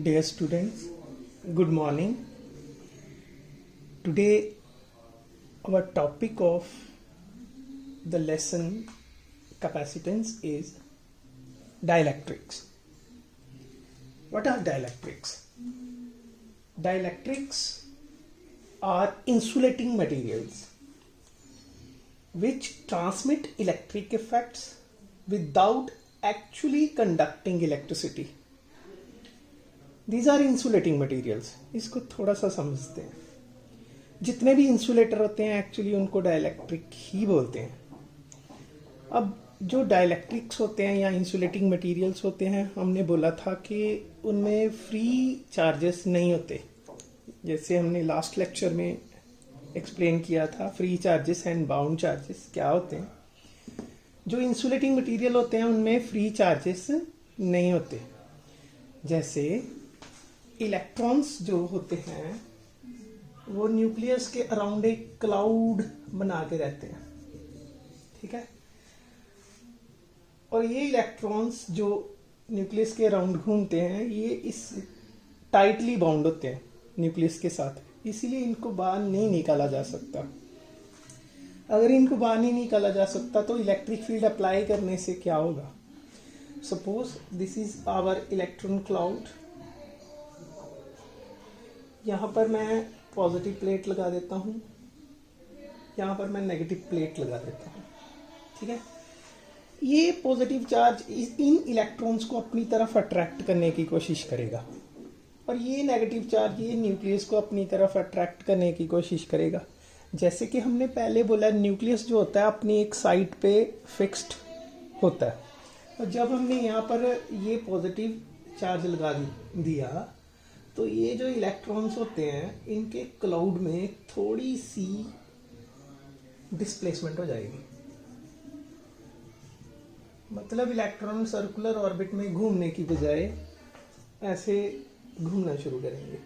Dear students, good morning. Today our topic of the lesson capacitance is dielectrics. What are dielectrics? Dielectrics are insulating materials which transmit electric effects without actually conducting electricity. These are insulating materials. इसको थोड़ा सा समझते हैं. जितने भी insulator होते हैं actually उनको डाइलेक्ट्रिक ही बोलते हैं. अब जो डाइलेक्ट्रिक्स होते हैं या इंसुलेटिंग मटेरियल्स होते हैं, हमने बोला था कि उनमें फ्री चार्जेस नहीं होते. जैसे हमने लास्ट लेक्चर में एक्सप्लेन किया था, free charges and bound charges क्या होते हैं. जो इंसुलेटिंग मटेरियल होते हैं उनमें फ्री चार्जेस नहीं होते. जैसे इलेक्ट्रॉन्स जो होते हैं वो न्यूक्लियस के अराउंड एक क्लाउड बना के रहते हैं, ठीक है. और ये इलेक्ट्रॉन्स जो न्यूक्लियस के अराउंड घूमते हैं ये इस टाइटली बाउंड होते हैं न्यूक्लियस के साथ, इसीलिए इनको बाहर नहीं निकाला जा सकता. अगर इनको बाहर नहीं निकाला जा सकता तो इलेक्ट्रिक फील्ड अप्लाई करने से क्या होगा. Suppose this is our electron cloud. यहाँ पर मैं पॉजिटिव प्लेट लगा देता हूँ, यहाँ पर मैं नेगेटिव प्लेट लगा देता हूँ, ठीक है. ये पॉजिटिव चार्ज इन इलेक्ट्रॉन्स को अपनी तरफ अट्रैक्ट करने की कोशिश करेगा और ये नेगेटिव चार्ज ये न्यूक्लियस को अपनी तरफ अट्रैक्ट करने की कोशिश करेगा. जैसे कि हमने पहले बोला, न्यूक्लियस जो होता है अपनी एक साइड पे फिक्स्ड होता है. और जब हमने यहाँ पर ये पॉजिटिव चार्ज लगा दिया तो ये जो इलेक्ट्रॉन्स होते हैं इनके क्लाउड में थोड़ी सी डिस्प्लेसमेंट हो जाएगी. मतलब इलेक्ट्रॉन सर्कुलर ऑर्बिट में घूमने की बजाय ऐसे घूमना शुरू करेंगे.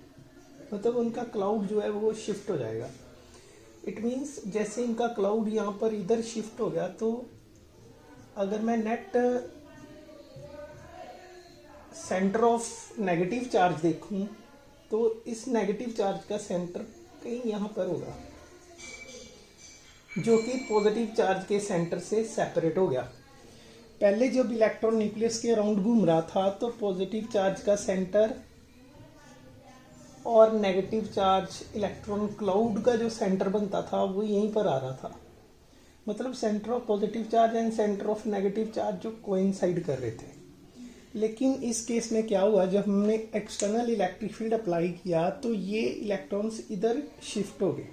मतलब उनका क्लाउड जो है वो शिफ्ट हो जाएगा. इट मीन्स जैसे इनका क्लाउड यहाँ पर इधर शिफ्ट हो गया तो अगर मैं net centre of negative charge देखूं तो इस नेगेटिव चार्ज का सेंटर कहीं यहाँ पर होगा जो कि पॉजिटिव चार्ज के सेंटर से सेपरेट हो गया. पहले जब इलेक्ट्रॉन न्यूक्लियस के अराउंड घूम रहा था तो पॉजिटिव चार्ज का सेंटर और नेगेटिव चार्ज इलेक्ट्रॉन क्लाउड का जो सेंटर बनता था वो यहीं पर आ रहा था. मतलब centre of positive charge and centre of negative charge जो कोइंसाइड कर रहे थे. लेकिन इस केस में क्या हुआ, जब हमने एक्सटर्नल इलेक्ट्रिक फील्ड अप्लाई किया तो ये इलेक्ट्रॉन्स इधर शिफ्ट हो गए.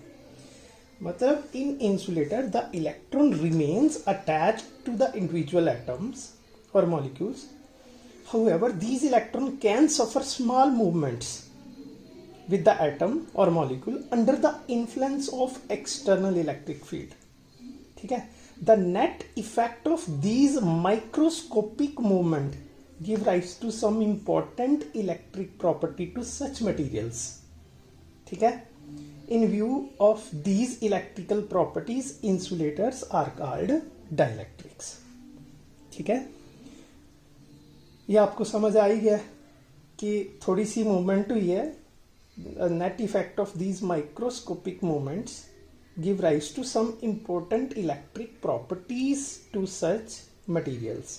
मतलब in insulator the electron remains attached to the individual atoms और molecules. However these electron can suffer small movements with the atom or molecule under the influence of external electric field. ठीक है. The net effect of these microscopic movement give rise to some important electric property to such materials. ठीक है. In view of these electrical properties, insulators are called dielectrics. ठीक है. ये आपको समझ आ ही गया कि थोड़ी सी मूवमेंट हुई है. A net effect of these microscopic movements give rise to some important electric properties to such materials.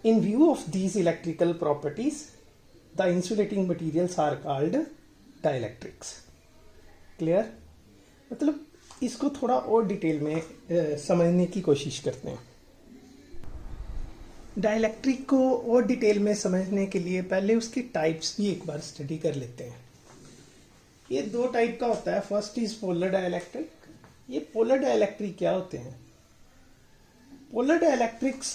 In view of these electrical properties, the insulating materials are called dielectrics. Clear? मतलब इसको थोड़ा और detail में समझने की कोशिश करते हैं. डाइलेक्ट्रिक को और डिटेल में समझने के लिए पहले उसके टाइप्स भी एक बार स्टडी कर लेते हैं. ये दो टाइप का होता है. First is polar dielectric. ये पोलर डाइलेक्ट्रिक क्या होते हैं? पोलर डाइलेक्ट्रिक्स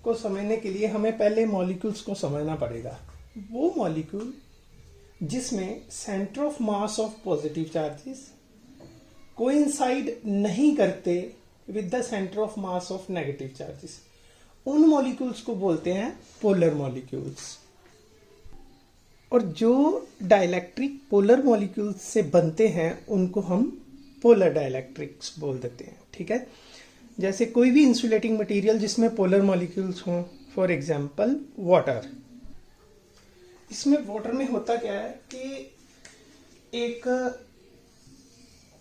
को समझने के लिए हमें पहले मॉलिक्यूल्स को समझना पड़ेगा. वो मॉलिक्यूल जिसमें centre of mass of positive charges coincide नहीं करते with the centre of mass of negative charges, उन मॉलिक्यूल्स को बोलते हैं पोलर मॉलिक्यूल्स. और जो डाइलेक्ट्रिक पोलर मॉलिक्यूल्स से बनते हैं उनको हम पोलर डाइलेक्ट्रिक्स बोल देते हैं. ठीक है. जैसे कोई भी इंसुलेटिंग मटेरियल जिसमें पोलर मॉलिक्यूल्स हों, फॉर एग्जांपल वाटर. इसमें वाटर में होता क्या है कि एक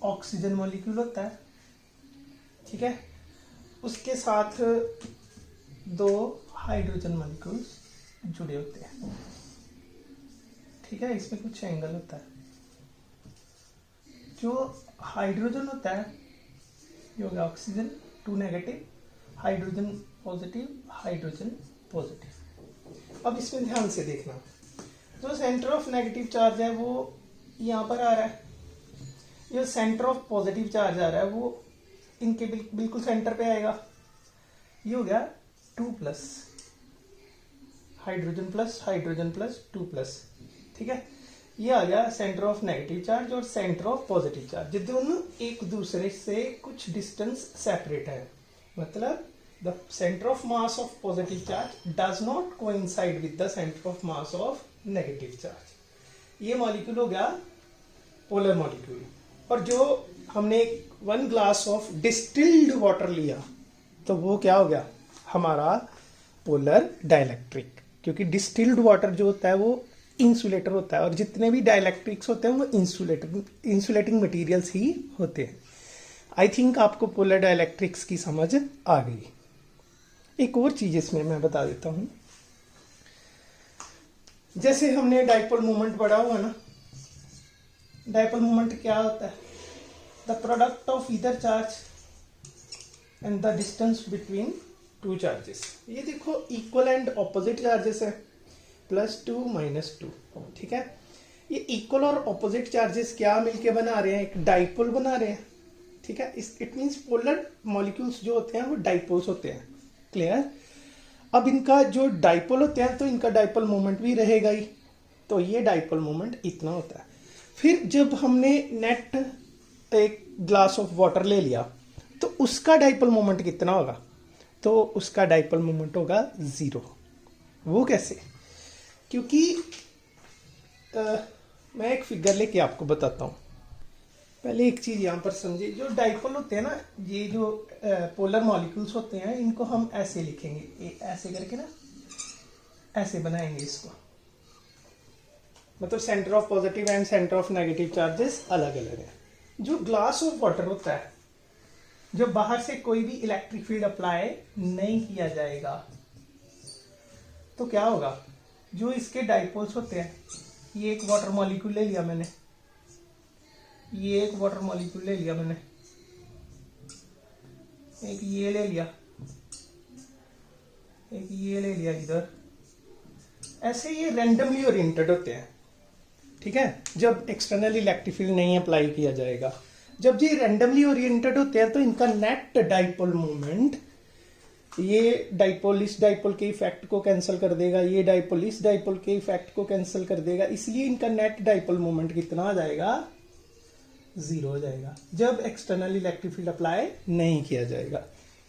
ऑक्सीजन मॉलिक्यूल होता है, ठीक है, उसके साथ दो हाइड्रोजन मॉलिक्यूल्स जुड़े होते हैं, ठीक है। इसमें कुछ एंगल होता है। जो हाइड्रोजन होता है ये हो गया oxygen 2 negative, hydrogen positive, hydrogen positive. अब इसमें ध्यान से देखना, जो सेंटर ऑफ नेगेटिव चार्ज है वो यहाँ पर आ रहा है, जो सेंटर ऑफ पॉजिटिव चार्ज आ रहा है वो इनके बिल्कुल सेंटर पे आएगा। ये हो गया 2 प्लस हाइड्रोजन प्लस 2 प्लस, ठीक है। ये आ गया सेंटर ऑफ नेगेटिव चार्ज और सेंटर ऑफ पॉजिटिव चार्ज, जो दोनों एक दूसरे से कुछ डिस्टेंस सेपरेट है। मतलब the centre of mass of positive charge does not coincide with the centre of mass of negative charge. ये मॉलिक्यूल हो गया पोलर मॉलिक्यूल। और जो हमने 1 ग्लास ऑफ डिस्टिल्ड वाटर लिया तो वो क्या हो गया हमारा पोलर डाइलेक्ट्रिक, क्योंकि डिस्टिल्ड वाटर जो होता है वो इंसुलेटर होता है और जितने भी डाइलेक्ट्रिक्स होते हैं वो इंसुलेटिंग मटेरियल्स ही होते हैं। आई थिंक आपको पोलर डाइलेक्ट्रिक्स की समझ आ गई। एक और चीज इसमें मैं बता देता हूं, जैसे हमने डाइपोल मोमेंट पढ़ा हुआ ना, डाइपोल मोमेंट क्या होता है, the product of either charge and the distance between 2 charges. ये देखो इक्वल एंड ऑपोजिट चार्जेस है, +2 -2, ठीक है। ये इक्वल और ऑपोजिट चार्जेस क्या मिलके बना रहे हैं, एक डाइपोल बना रहे हैं, ठीक है। इट मींस पोलर मॉलिक्यूल्स जो होते हैं वो डाइपोल्स होते हैं, क्लियर। अब इनका जो डाइपोल होते हैं तो इनका डाइपोल मोमेंट भी रहेगा ही, तो ये डाइपोल मोमेंट इतना होता है। फिर जब हमने नेट एक ग्लास ऑफ वाटर ले लिया तो उसका डाइपोल मोमेंट कितना होगा, तो उसका डाइपोल मोमेंट होगा 0। वो कैसे, क्योंकि मैं एक फिगर लेके आपको बताता हूँ। पहले एक चीज यहाँ पर समझिए, जो डाइपोल होते हैं ना, ये जो पोलर मॉलिक्यूल्स होते हैं इनको हम ऐसे लिखेंगे, ऐसे करके ना ऐसे बनाएंगे इसको, मतलब centre of positive and centre of negative charges अलग अलग है। जो ग्लास ऑफ वाटर होता है, जो बाहर से कोई भी इलेक्ट्रिक फील्ड अप्लाई नहीं किया जाएगा तो क्या होगा, जो इसके डाइपोल्स होते हैं, ये एक वाटर मॉलिक्यूल ले लिया मैंने, ये एक वाटर मॉलिक्यूल ले लिया मैंने, एक ये ले लिया, एक ये ले लिया इधर, ऐसे ये रैंडमली ओरिएंटेड होते हैं, ठीक है। जब एक्सटर्नल इलेक्ट्रिक फील्ड नहीं अप्लाई किया जाएगा, जब ये रैंडमली ओरिएंटेड होते हैं तो इनका नेट डाइपोल मोमेंट, ये डाइपोल इस डाइपोल के इफेक्ट को कैंसिल कर देगा, ये डाइपोल इस डाइपोल के इफेक्ट को कैंसिल कर देगा, इसलिए इनका नेट डाइपोल मोमेंट कितना आ जाएगा, 0 हो जाएगा, जब एक्सटर्नल इलेक्ट्रिक फील्ड अप्लाई नहीं किया जाएगा,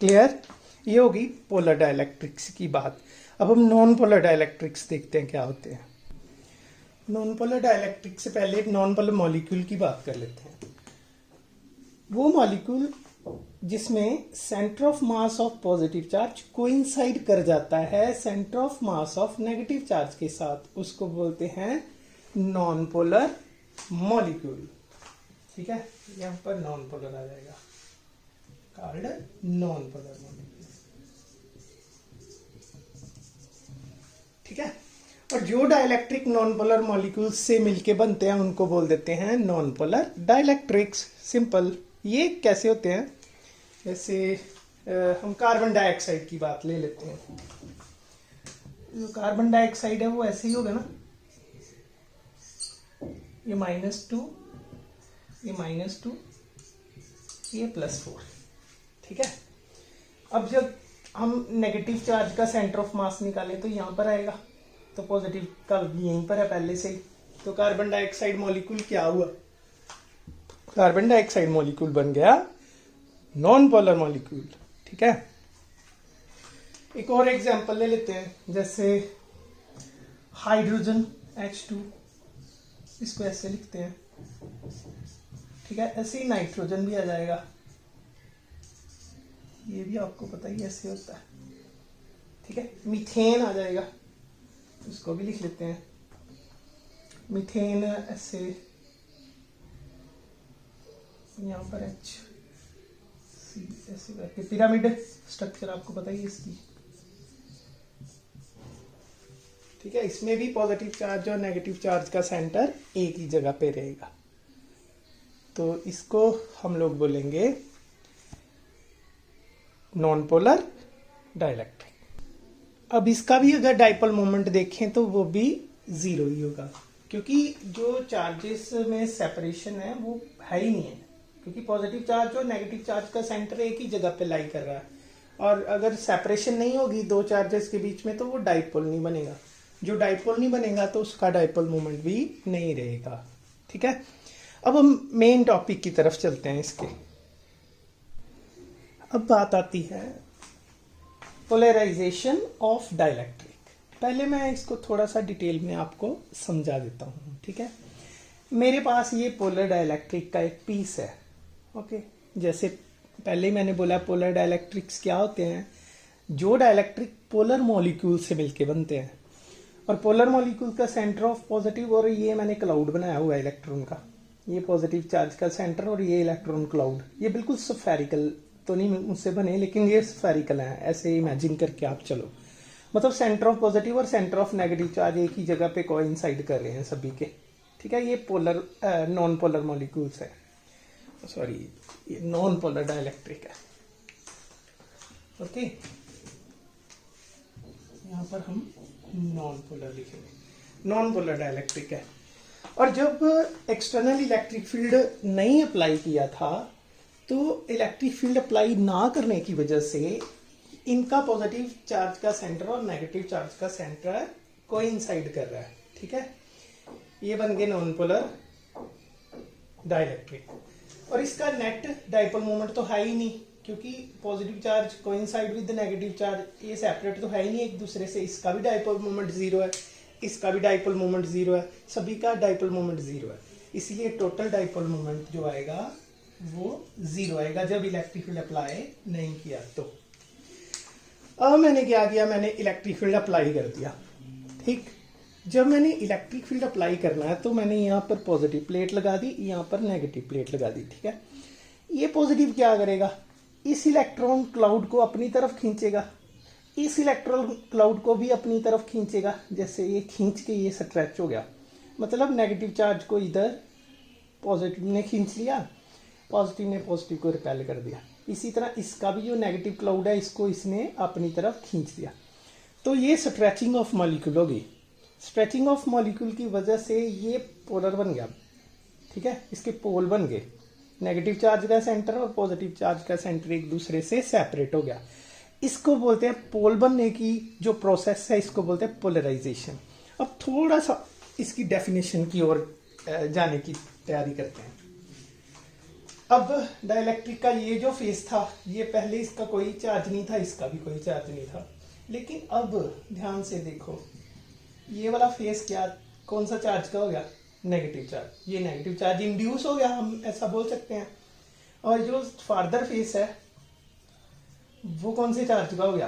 क्लियर। ये होगी पोलर डाइलेक्ट्रिक्स की बात। अब हम नॉन पोलर डाइलेक्ट्रिक्स देखते हैं क्या होते हैं। नॉन पोलर डाइलेक्ट्रिक्स से पहले एक नॉन पोलर मॉलिक्यूल की बात कर लेते हैं। वो मॉलिक्यूल जिसमें centre of mass of positive charge coincide कर जाता है centre of mass of negative charge के साथ, उसको बोलते हैं नॉन पोलर मॉलिक्यूल, ठीक है। यहाँ पर नॉन पोलर आ जाएगा, कॉल्ड नॉन पोलर मॉलिक्यूल, ठीक है। और जो डाइलेक्ट्रिक नॉन पोलर मॉलिक्यूल्स से मिलके बनते हैं उनको बोल देते हैं नॉन पोलर डाइलेक्ट्रिक्स, सिंपल। ये कैसे होते हैं, जैसे हम कार्बन डाइऑक्साइड की बात ले लेते हैं। जो कार्बन डाइऑक्साइड है वो ऐसे ही होगा ना, ये -2, ये -2, ये +4, ठीक है। अब जब हम नेगेटिव चार्ज का सेंटर ऑफ मास निकालें तो यहाँ पर आएगा, तो पॉजिटिव का भी यहीं पर है पहले से ही, तो कार्बन डाइऑक्साइड मॉलिक्यूल क्या हुआ, कार्बन डाइऑक्साइड मॉलिक्यूल बन गया नॉन पोलर मॉलिक्यूल, ठीक है। एक और एग्जांपल ले लेते हैं, जैसे हाइड्रोजन H2, इसको ऐसे लिखते हैं, ठीक है। ऐसे ही नाइट्रोजन भी आ जाएगा, ये भी आपको पता ही ऐसे होता है, ठीक है। मीथेन आ जाएगा, इसको भी लिख लेते हैं, मीथेन ऐसे यहाँ पर एच सी ऐसे करके पिरामिड स्ट्रक्चर आपको पता ही है इसकी। ठीक है, इसमें भी पॉजिटिव चार्ज और नेगेटिव चार्ज का सेंटर एक ही जगह पे रहेगा, तो इसको हम लोग बोलेंगे नॉन पोलर डाइलेक्ट्रिक। अब इसका भी अगर डाइपोल मोमेंट देखें तो वो भी जीरो ही होगा, क्योंकि जो चार्जेस में सेपरेशन है वो है ही नहीं है, क्योंकि पॉजिटिव चार्ज और नेगेटिव चार्ज का सेंटर एक ही जगह पे लाई कर रहा है। और अगर सेपरेशन नहीं होगी दो चार्जेस के बीच में तो वो डाइपोल नहीं बनेगा, जो डाइपोल नहीं बनेगा तो उसका डाइपोल मोमेंट भी नहीं रहेगा। ठीक है, अब हम मेन टॉपिक की तरफ चलते हैं इसके। अब बात आती है पोलराइजेशन ऑफ डाइलेक्ट्रिक। पहले मैं इसको थोड़ा सा डिटेल में आपको समझा देता हूँ। ठीक है, मेरे पास ये पोलर डाइलेक्ट्रिक का एक पीस है। ओके, जैसे पहले ही मैंने बोला पोलर डाइलेक्ट्रिक्स क्या होते हैं, जो डाइलेक्ट्रिक पोलर मॉलिक्यूल से मिलके बनते हैं। और पोलर मॉलिक्यूल का सेंटर ऑफ पॉजिटिव, और ये मैंने क्लाउड बनाया हुआ है इलेक्ट्रॉन का, ये पॉजिटिव चार्ज का सेंटर और ये इलेक्ट्रॉन क्लाउड, ये बिल्कुल स्फेरिकल तो नहीं मुझसे बने, लेकिन ये स्फेरिकल है, ऐसे इमेजिन करके आप चलो। मतलब सेंटर ऑफ पॉजिटिव और सेंटर ऑफ नेगेटिव चार्ज एक ही जगह पे कोइंसाइड कर रहे हैं सभी के। ठीक है, ये पोलर नॉन पोलर मॉलिक्यूल्स है, सॉरी ये नॉन पोलर डाइलेक्ट्रिक है। ओके, यहाँ पर हम नॉन पोलर लिखेंगे, नॉन पोलर डाइलेक्ट्रिक है। और जब एक्सटर्नल इलेक्ट्रिक फील्ड नहीं अप्लाई किया था तो इलेक्ट्रिक फील्ड अप्लाई ना करने की वजह से इनका पॉजिटिव चार्ज का सेंटर और नेगेटिव चार्ज का सेंटर कोइंसाइड कर रहा है। ठीक है, ये बन गए नॉन पोलर डाइलेक्ट्रिक। और इसका नेट डाइपोल मोमेंट तो है ही नहीं, क्योंकि positive charge coincide with negative charge, ये सेपरेट तो है ही नहीं एक दूसरे से। इसका भी डाइपोल मोमेंट जीरो है, इसका भी डाइपोल मोमेंट जीरो है, सभी का डाइपोल मोमेंट जीरो है। इसलिए टोटल डाइपोल मोमेंट जो आएगा वो जीरो आएगा जब इलेक्ट्रिक फील्ड अप्लाई नहीं किया तो। अब मैंने क्या किया, मैंने इलेक्ट्रिक फील्ड अप्लाई कर दिया। ठीक, जब मैंने इलेक्ट्रिक फील्ड अप्लाई करना है तो मैंने यहाँ पर पॉजिटिव प्लेट लगा दी, यहाँ पर नेगेटिव प्लेट लगा दी। ठीक है, ये पॉजिटिव क्या करेगा, इस इलेक्ट्रॉन क्लाउड को अपनी तरफ खींचेगा, इस इलेक्ट्रॉन क्लाउड को भी अपनी तरफ खींचेगा। जैसे ये खींच के ये स्ट्रेच हो गया, मतलब नेगेटिव चार्ज को इधर पॉजिटिव ने खींच लिया, पॉजिटिव ने पॉजिटिव को रिपेल कर दिया। इसी तरह इसका भी जो नेगेटिव क्लाउड है इसको इसने अपनी तरफ खींच दिया। तो ये स्ट्रेचिंग ऑफ मॉलिक्यूल होगी। स्ट्रेचिंग ऑफ मॉलिक्यूल की वजह से ये पोलर बन गया। ठीक है, इसके पोल बन गए, नेगेटिव चार्ज का सेंटर और पॉजिटिव चार्ज का सेंटर एक दूसरे से सेपरेट हो गया। इसको बोलते हैं, पोल बनने की जो प्रोसेस है इसको बोलते हैं पोलराइजेशन। अब थोड़ा सा इसकी डेफिनेशन की ओर जाने की तैयारी करते हैं। अब डाइलेक्ट्रिक का ये जो फेस था, ये पहले इसका कोई चार्ज नहीं था, इसका भी कोई चार्ज नहीं था, लेकिन अब ध्यान से देखो, ये वाला फेस क्या, कौन सा चार्ज का हो गया, नेगेटिव चार्ज। ये नेगेटिव चार्ज इंड्यूस हो गया, हम ऐसा बोल सकते हैं। और जो फार्दर फेस है वो कौन से चार्ज का हो गया,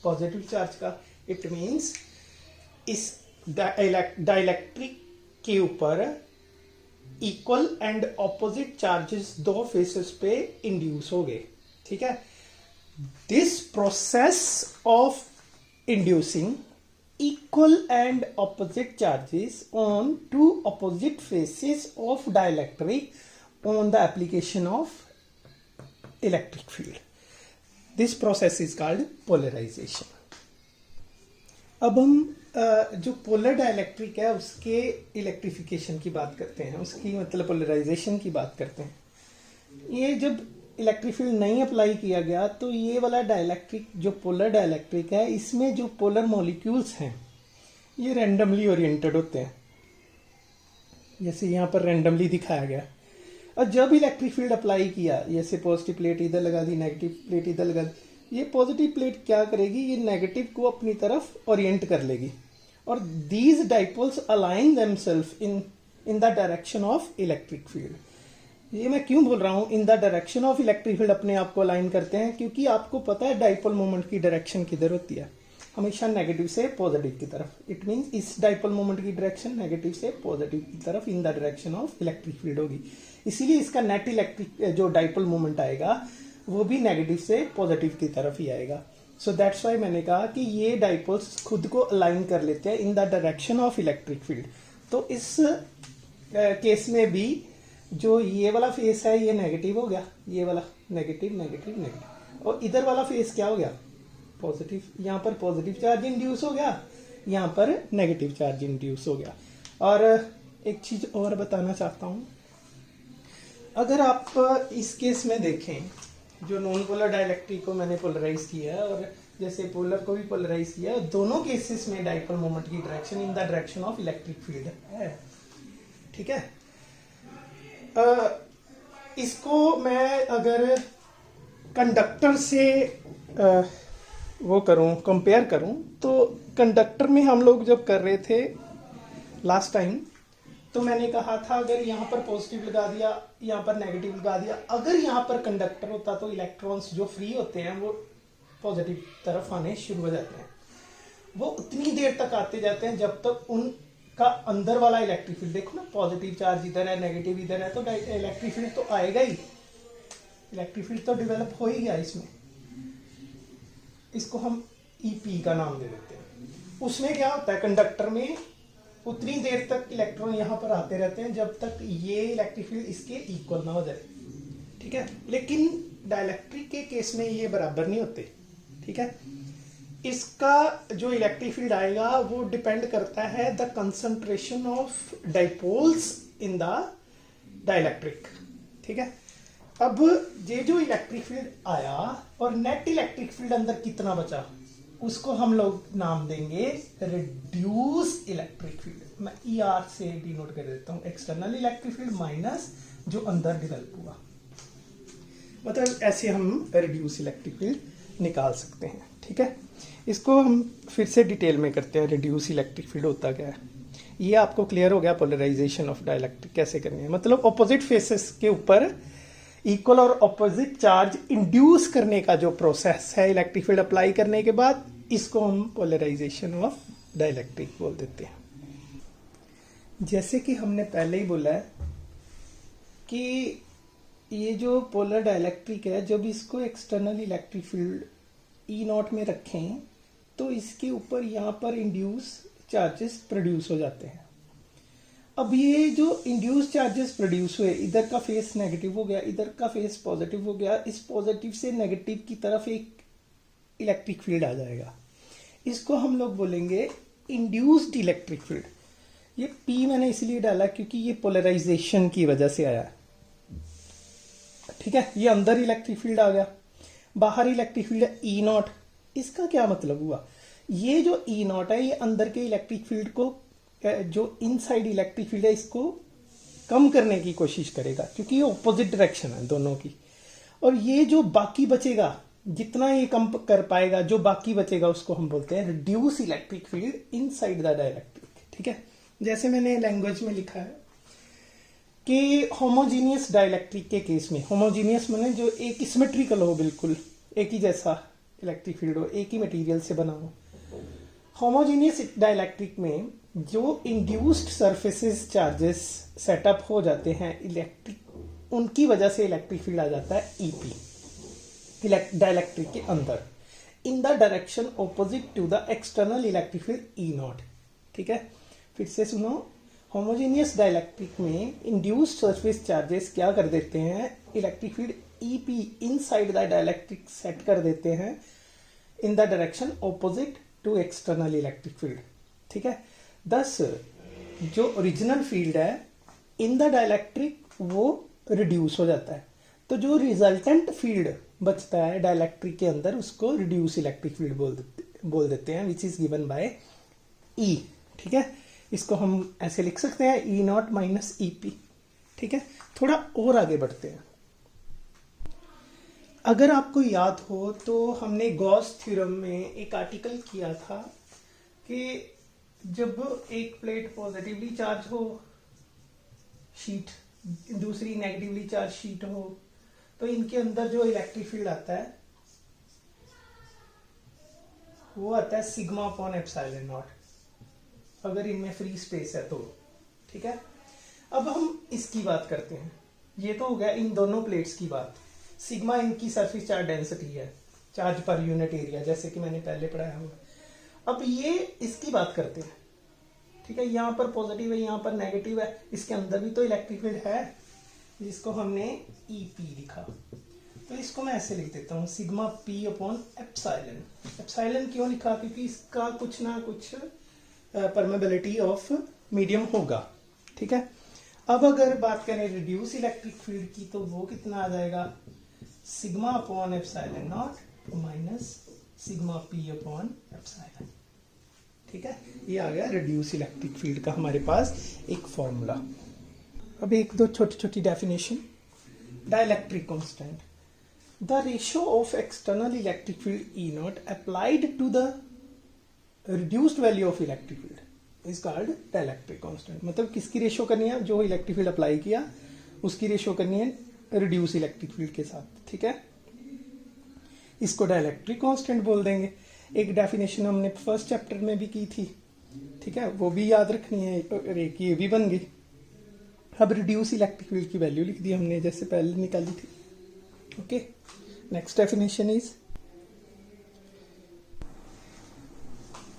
पॉजिटिव चार्ज का। इट मीन्स इस डाइलेक्ट्रिक के ऊपर इक्वल एंड ऑपोजिट चार्जेस दो फेसेस पे इंड्यूस हो गए। ठीक है, this process of inducing equal and opposite charges on two opposite faces of dielectric on the application of electric field. This process is called polarization. अब हम जो polar dielectric है उसके इलेक्ट्रिफिकेशन की बात करते हैं, उसकी मतलब पोलराइजेशन की बात करते हैं। ये जब इलेक्ट्रिक फील्ड नहीं अप्लाई किया गया तो ये वाला डाइलेक्ट्रिक जो पोलर डाइलेक्ट्रिक है इसमें जो पोलर मॉलिक्यूल्स हैं ये रैंडमली ओरिएंटेड होते हैं, जैसे यहाँ पर रैंडमली दिखाया गया। और जब इलेक्ट्रिक फील्ड अप्लाई किया, जैसे पॉजिटिव प्लेट इधर लगा दी, नेगेटिव प्लेट इधर लगा दी, ये पॉजिटिव प्लेट क्या करेगी, ये नेगेटिव को अपनी तरफ ओरिएंट कर लेगी और these dipoles align themselves in the direction of electric field. ये मैं क्यों बोल रहा हूँ in the direction of electric field अपने आप को अलाइन करते हैं, क्योंकि आपको पता है डाइपोल मोमेंट की डायरेक्शन किधर होती है। हमेशा नेगेटिव से पॉजिटिव की तरफ। इट मीन्स इस डाइपोल मोमेंट की डायरेक्शन नेगेटिव से पॉजिटिव की तरफ इन the direction of electric field होगी। इसीलिए इसका नेट इलेक्ट्रिक जो डाइपोल मोमेंट आएगा वो भी नेगेटिव से पॉजिटिव की तरफ ही आएगा। सो दैट्स वाई मैंने कहा कि ये डाइपोल्स खुद को अलाइन कर लेते हैं in the direction of electric field. तो इस केस में भी जो ये वाला फेस है ये नेगेटिव हो गया, ये वाला नेगेटिव नेगेटिव नेगेटिव, और इधर वाला फेस क्या हो गया, पॉजिटिव। यहाँ पर पॉजिटिव चार्ज इंड्यूस हो गया, यहाँ पर नेगेटिव चार्ज इंड्यूस हो गया। और एक चीज और बताना चाहता हूं, अगर आप इस केस में देखें, जो नॉन पोलर डाइलेक्ट्रिक को मैंने पोलराइज किया है और जैसे पोलर को भी पोलराइज किया है, दोनों केसेस में डाइपोल मोमेंट की direction in the direction of electric field है। ठीक है, इसको मैं अगर कंडक्टर से वो करूं, कंपेयर करूं, तो कंडक्टर में हम लोग जब कर रहे थे लास्ट टाइम, तो मैंने कहा था अगर यहाँ पर पॉजिटिव लगा दिया, यहाँ पर नेगेटिव लगा दिया, अगर यहाँ पर कंडक्टर होता तो इलेक्ट्रॉन्स जो फ्री होते हैं वो पॉजिटिव तरफ आने शुरू हो जाते हैं। वो उतनी देर तक आते जाते हैं जब तक उनका अंदर वाला इलेक्ट्रिक फील्ड, देखो ना, पॉजिटिव चार्ज इधर है, नेगेटिव इधर है, तो इलेक्ट्रिक फील्ड तो आएगा ही, इलेक्ट्रिक फील्ड तो डेवलप हो ही गया इसमें। इसको हम ईपी का नाम दे देते हैं। उसमें क्या होता है, कंडक्टर में उतनी देर तक इलेक्ट्रॉन यहां पर आते रहते हैं जब तक ये इलेक्ट्रिक फील्ड इसके इक्वल ना हो जाए। ठीक है, लेकिन डाइलेक्ट्रिक के केस में ये बराबर नहीं होते। ठीक है, इसका जो इलेक्ट्रिक फील्ड आएगा वो डिपेंड करता है the concentration of dipoles in the dielectric. ठीक है, अब ये जो इलेक्ट्रिक फील्ड आया और नेट इलेक्ट्रिक फील्ड अंदर कितना बचा, उसको हम लोग नाम देंगे रिड्यूस इलेक्ट्रिक फील्ड। मैं ER से डिनोट कर देता हूं, एक्सटर्नल इलेक्ट्रिक फील्ड माइनस जो अंदर डेवलप हुआ, मतलब ऐसे हम रिड्यूस इलेक्ट्रिक फील्ड निकाल सकते हैं। ठीक है, इसको हम फिर से डिटेल में करते हैं, रिड्यूस इलेक्ट्रिक फील्ड होता क्या है। ये आपको क्लियर हो गया, पोलराइजेशन ऑफ डाइलेक्ट्रिक कैसे करनी है, मतलब ऑपोजिट फेसेस के ऊपर इक्वल और ऑपोजिट चार्ज इंड्यूस करने का जो प्रोसेस है इलेक्ट्रिक फील्ड अप्लाई करने के बाद, इसको हम पोलराइजेशन ऑफ डाइलेक्ट्रिक बोल देते हैं। जैसे कि हमने पहले ही बोला है कि ये जो पोलर डाइलेक्ट्रिक है, जब इसको एक्सटर्नल इलेक्ट्रिक फील्ड E0 में रखें तो इसके ऊपर यहाँ पर इंड्यूस चार्जेस प्रोड्यूस हो जाते हैं। अब ये जो इंड्यूस चार्जेस प्रोड्यूस हुए, इधर का फेस नेगेटिव हो गया, इधर का फेस पॉजिटिव हो गया, इस पॉजिटिव से नेगेटिव की तरफ एक इलेक्ट्रिक फील्ड आ जाएगा। इसको हम लोग बोलेंगे इंड्यूस्ड इलेक्ट्रिक फील्ड। ये P मैंने इसलिए डाला क्योंकि ये पोलराइजेशन की वजह से आया। ठीक है, ये अंदर इलेक्ट्रिक फील्ड आ गया, बाहर इलेक्ट्रिक फील्ड है E0। इसका क्या मतलब हुआ, ये जो E0 है ये अंदर के इलेक्ट्रिक फील्ड को, जो इनसाइड इलेक्ट्रिक फील्ड है, इसको कम करने की कोशिश करेगा क्योंकि ये ऑपोजिट डायरेक्शन है दोनों की। और ये जो बाकी बचेगा, जितना ये कम कर पाएगा, जो बाकी बचेगा उसको हम बोलते हैं reduce electric field inside the dielectric. ठीक है, जैसे मैंने लैंग्वेज में लिखा है कि होमोजीनियस डाइलेक्ट्रिक के केस में, होमोजीनियस माने जो एक सिमेट्रिकल हो, बिल्कुल एक ही जैसा इलेक्ट्रिक फील्ड हो, एक ही मटेरियल से बना हो। होमोजीनियस डाइलेक्ट्रिक में जो इंड्यूस्ड सरफेसेस चार्जेस सेटअप हो जाते हैं इलेक्ट्रिक, उनकी वजह से इलेक्ट्रिक फील्ड आ जाता है ईपी डाइलेक्ट्रिक के अंदर, in the direction opposite to the external electric field E0। ठीक है, फिर से सुनो, होमोजीनियस डाइलेक्ट्रिक में इंड्यूस्ड सरफेस चार्जेस क्या कर देते हैं, electric field E P inside the dielectric set कर देते हैं in the direction opposite to external electric field. ठीक है, thus जो ओरिजिनल फील्ड है इन द डाइलेक्ट्रिक वो रिड्यूस हो जाता है, तो जो रिजल्टेंट फील्ड बचता है डाइलेक्ट्रिक के अंदर उसको रिड्यूस इलेक्ट्रिक फील्ड बोल देते हैं, which is given by E। ठीक है, इसको हम ऐसे लिख सकते हैं E0 माइनस EP। ठीक है, थोड़ा और आगे बढ़ते हैं। अगर आपको याद हो तो हमने गॉस थ्योरम में एक आर्टिकल किया था कि जब एक प्लेट पॉजिटिवली चार्ज हो शीट, दूसरी नेगेटिवली चार्ज शीट हो, तो इनके अंदर जो इलेक्ट्रिक फील्ड आता है वो आता है सिग्मा अपॉन एप्सिलॉन नॉट, अगर इनमें फ्री स्पेस है तो। ठीक है, अब हम इसकी बात करते हैं। ये तो हो गया इन दोनों प्लेट्स की बात। सिग्मा इनकी सरफेस चार्ज डेंसिटी है, चार्ज पर यूनिट एरिया, जैसे कि मैंने पहले पढ़ाया हुआ। अब ये इसकी बात करते हैं। ठीक है, यहाँ पर पॉजिटिव है, यहाँ पर नेगेटिव है, इसके अंदर भी तो इलेक्ट्रिक फील्ड है, जिसको हमने ईपी लिखा। तो इसको मैं ऐसे लिख देता हूँ, sigma P upon epsilon. Epsilon क्यों लिखा? क्योंकि इसका कुछ ना कुछ परमेबिलिटी ऑफ मीडियम होगा। ठीक है, अब अगर बात करें रिड्यूस इलेक्ट्रिक फील्ड की, तो वो कितना आ जाएगा, sigma upon epsilon not minus sigma P upon epsilon. ठीक है, ये आ गया रिड्यूस इलेक्ट्रिक फील्ड का हमारे पास एक फॉर्मूला। अब एक दो छोटी छोटी definition. Dielectric constant, the ratio of external electric field E naught applied to the reduced value of electric field is called dielectric constant. मतलब किसकी रेशियो करनी है? जो इलेक्ट्रिक फील्ड अप्लाई किया उसकी रेशियो करनी है रिड्यूस इलेक्ट्रिक फील्ड के साथ। ठीक है, इसको डाइलेक्ट्रिक कांस्टेंट बोल देंगे। एक डेफिनेशन हमने फर्स्ट चैप्टर में भी की थी। ठीक है, वो भी याद रखनी है, और एक ये भी बन गई। अब रिड्यूस इलेक्ट्रिक फील्ड की वैल्यू लिख दी हमने, जैसे पहले निकाली थी। Okay, next definition is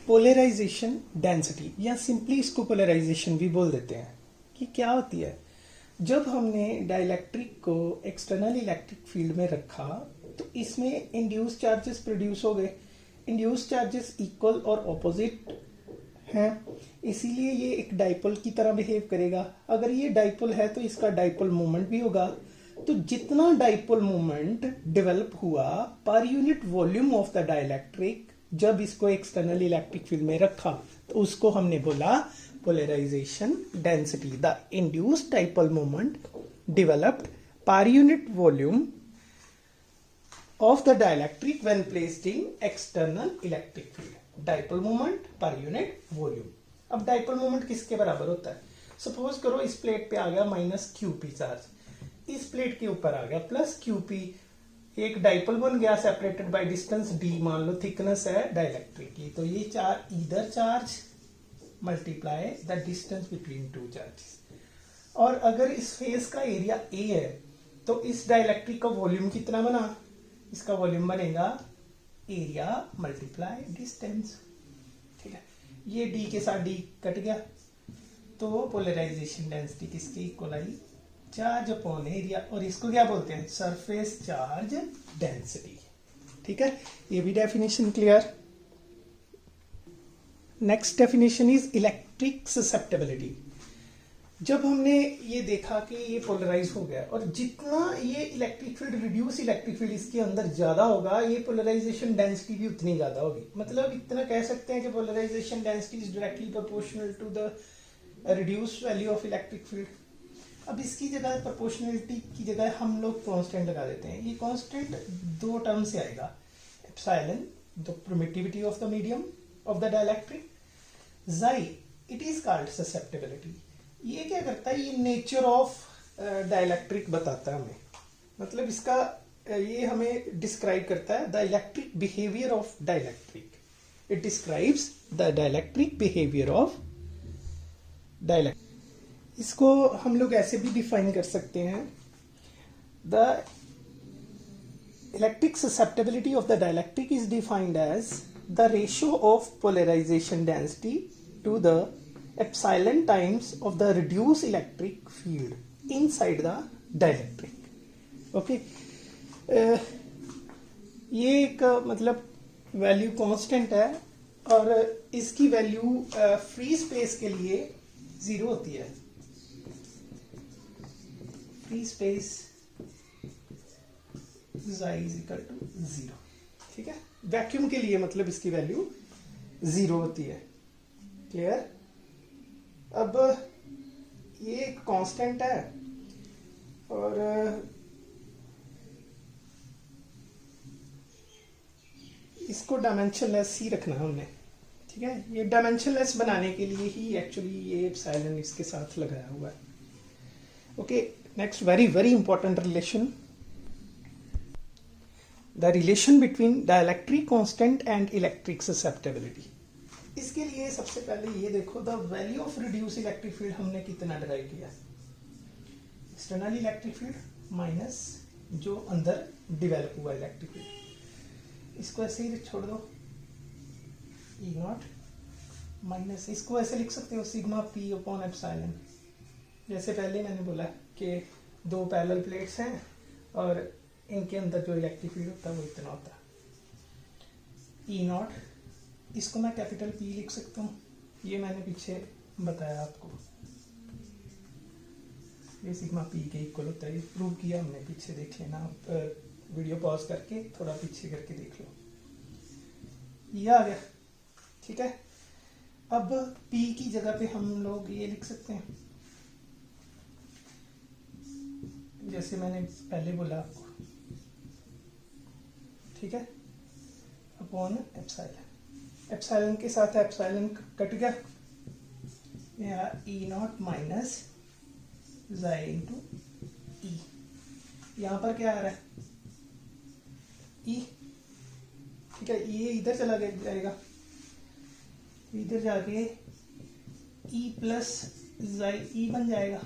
polarisation density, या सिंपली इसको पोलराइजेशन भी बोल देते हैं। कि क्या होती है, जब हमने डाइलेक्ट्रिक को एक्सटर्नल इलेक्ट्रिक फील्ड में रखा तो इसमें इंड्यूस चार्जेस प्रोड्यूस हो गए। इंड्यूस चार्जेस इक्वल और ऑपोजिट हैं, इसीलिए ये एक डाइपोल की तरह बिहेव करेगा। अगर ये डाइपोल है तो इसका डाइपोल मोमेंट भी होगा। तो जितना डाइपोल मोमेंट डेवलप हुआ पर unit volume of the dielectric, जब इसको एक्सटर्नल इलेक्ट्रिक फील्ड में रखा, तो उसको हमने बोला polarisation density. The induced dipole moment developed per unit volume of the dielectric when placed in external electric field. Dipole moment per unit volume. अब dipole moment किसके बराबर होता है? सपोज करो इस प्लेट पे आ गया माइनस क्यूपी चार्ज, इस प्लेट के ऊपर आ गया प्लस क्यूपी, एक डाइपोल बन गया सेपरेटेड बाय डिस्टेंस डी। मान लो थिकनेस है डाइलेक्ट्रिक की, तो ये चार्ज इधर charge multiply the distance between two charges. और अगर इस फेस का एरिया ए है तो इस डाइलेक्ट्रिक का वॉल्यूम कितना बना? इसका वॉल्यूम बनेगा एरिया मल्टीप्लाई डिस्टेंस। ठीक है, ये डी के साथ डी कट गया, तो पोलराइजेशन डेंसिटी किसकी इक्वल आई? Charge upon area. और इसको क्या बोलते हैं? Surface charge density. ठीक है, ये भी definition clear. Next definition is electric susceptibility. जब हमने ये देखा कि ये पोलराइज हो गया, और जितना ये electric field reduce electric field इसके अंदर ज्यादा होगा, ये पोलराइजेशन डेंसिटी भी उतनी ज्यादा होगी। मतलब इतना कह सकते हैं कि polarisation density is directly proportional to the reduce value of electric field. अब इसकी जगह प्रोपोर्शनलिटी की जगह हम लोग कांस्टेंट लगा देते हैं। ये कांस्टेंट दो टर्म से आएगा, epsilon the permittivity of the medium of the dielectric, जाई इट इज कॉल्ड ससेप्टेबिलिटी। ये क्या करता है? ये नेचर ऑफ डाइलेक्ट्रिक बताता है हमें। मतलब इसका ये हमें डिस्क्राइब करता है the electric behaviour of dielectric. It describes the dielectric behaviour of dielectric. इसको हम लोग ऐसे भी डिफाइन कर सकते हैं, the electric susceptibility of the dielectric is defined as the ratio of polarisation density to the epsilon times of the reduced electric field inside the dielectric. Okay, ये एक मतलब वैल्यू कांस्टेंट है, और इसकी वैल्यू फ्री स्पेस के लिए 0 होती है। Free space is equal to 0। ठीक है, वैक्यूम के लिए मतलब इसकी वैल्यू 0 होती है। क्लियर? अब ये एक कांस्टेंट है, और इसको डायमेंशनलेस ही रखना है हमने। ठीक है, ये डायमेंशनलेस बनाने के लिए ही एक्चुअली ये एप्सिलॉन इसके साथ लगाया हुआ है। Okay, next very very important relation, the relation between dielectric constant and electric susceptibility. इसके लिए सबसे पहले ये देखो, the value of reduce electric field हमने कितना डिराइव किया, एक्सटर्नल इलेक्ट्रिक फील्ड माइनस जो अंदर डिवेलप हुआ इलेक्ट्रिक फील्ड, इसको ऐसे ही छोड़ दो, ई नॉट माइनस, इसको ऐसे लिख सकते हो सिग्मा पी अपॉन एप्सिलॉन। जैसे पहले मैंने बोला कि दो पैरेलल प्लेट्स हैं और इनके अंदर जो इलेक्ट्रिक फील्ड होता है वो इतना होता है, ई नॉट, इसको मैं कैपिटल पी लिख सकता हूँ, ये मैंने पीछे बताया आपको, ये सिग्मा पी के इक्वल होता है, प्रूव किया हमने, पीछे देख लेना, वीडियो पॉज करके थोड़ा पीछे करके देख लो, ये आ गया। ठीक है, अब P की जगह पे हम लोग ये लिख सकते हैं, जैसे मैंने पहले बोला आपको, ठीक है, अपॉन एप्सिलॉन, एप्सिलॉन के साथ एप्सिलॉन कट गया, ई नॉट माइनस ज़ाई इंटू ई, यहाँ पर क्या आ रहा है, ई, ठीक है, ये इधर चला जाएगा, इधर जाके ई प्लस ज़ाई ई बन जाएगा।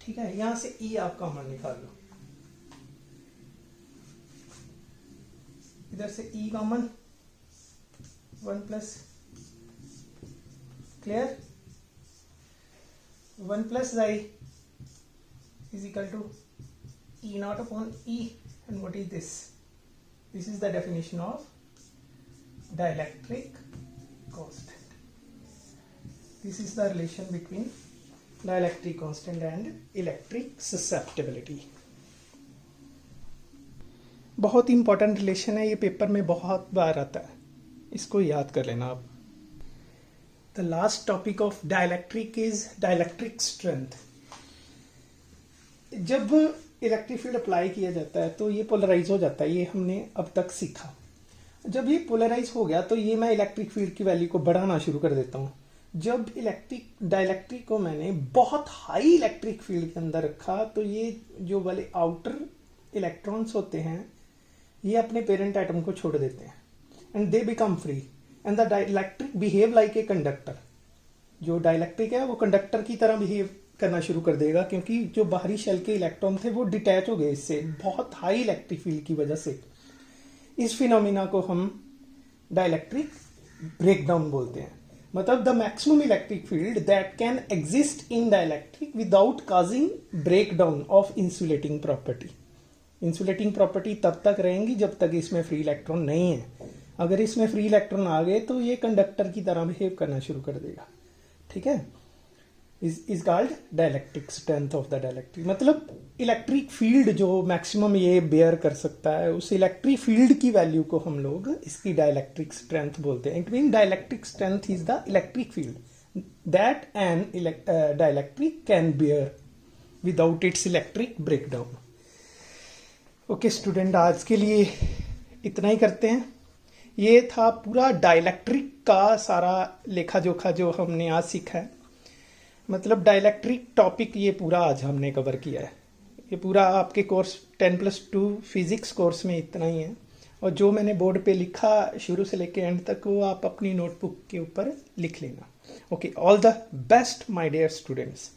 ठीक है, यहां से ई आप कॉमन निकाल लो, इधर से E common, 1 plus, clear, 1 plus chi is equal to E not upon E, and what is this, this is the definition of dielectric constant. This is the relation between dielectric constant and electric susceptibility. बहुत important relation है, ये paper में बहुत बार आता है, इसको याद कर लेना आप। The last topic of dielectric is dielectric strength. जब इलेक्ट्रिक फील्ड अप्लाई किया जाता है तो ये पोलराइज हो जाता है, ये हमने अब तक सीखा। जब ये पोलराइज हो गया तो ये मैं इलेक्ट्रिक फील्ड की वैल्यू को बढ़ाना शुरू कर देता हूँ। जब डाइलेक्ट्रिक को मैंने बहुत हाई इलेक्ट्रिक फील्ड के अंदर रखा तो ये जो वाले आउटर इलेक्ट्रॉन्स होते हैं ये अपने पेरेंट एटम को छोड़ देते हैं, and they become free, and the dielectric behave like a conductor. जो डाइलेक्ट्रिक है वो कंडक्टर की तरह बिहेव करना शुरू कर देगा, क्योंकि जो बाहरी शेल के इलेक्ट्रॉन थे वो डिटैच हो गए इससे बहुत हाई इलेक्ट्रिक फील्ड की वजह से। इस फिनोमिना को हम डाइलेक्ट्रिक ब्रेकडाउन बोलते हैं, मतलब the maximum electric field that can exist in dielectric without causing breakdown of insulating property. Insulating property तब तक रहेंगी जब तक इसमें फ्री इलेक्ट्रॉन नहीं है। अगर इसमें फ्री इलेक्ट्रॉन आ गए तो ये कंडक्टर की तरह बिहेव करना शुरू कर देगा। ठीक है, is called dielectric strength of the dielectric, मतलब इलेक्ट्रिक फील्ड जो मैक्सिमम ये बेयर कर सकता है उस इलेक्ट्रिक फील्ड की वैल्यू को हम लोग इसकी डाइलेक्ट्रिक स्ट्रेंथ बोलते हैं। It mean dielectric strength is the electric field that an dielectric can bear without its electric breakdown. Okay student, आज के लिए इतना ही करते हैं। ये था पूरा डाइलेक्ट्रिक का सारा लेखा जोखा जो हमने आज सीखा है, मतलब डाइलेक्ट्रिक टॉपिक ये पूरा आज हमने कवर किया है। ये पूरा आपके कोर्स 10+2 फिजिक्स कोर्स में इतना ही है, और जो मैंने बोर्ड पे लिखा शुरू से लेके एंड तक वो आप अपनी नोटबुक के ऊपर लिख लेना। Okay, all the best my dear students.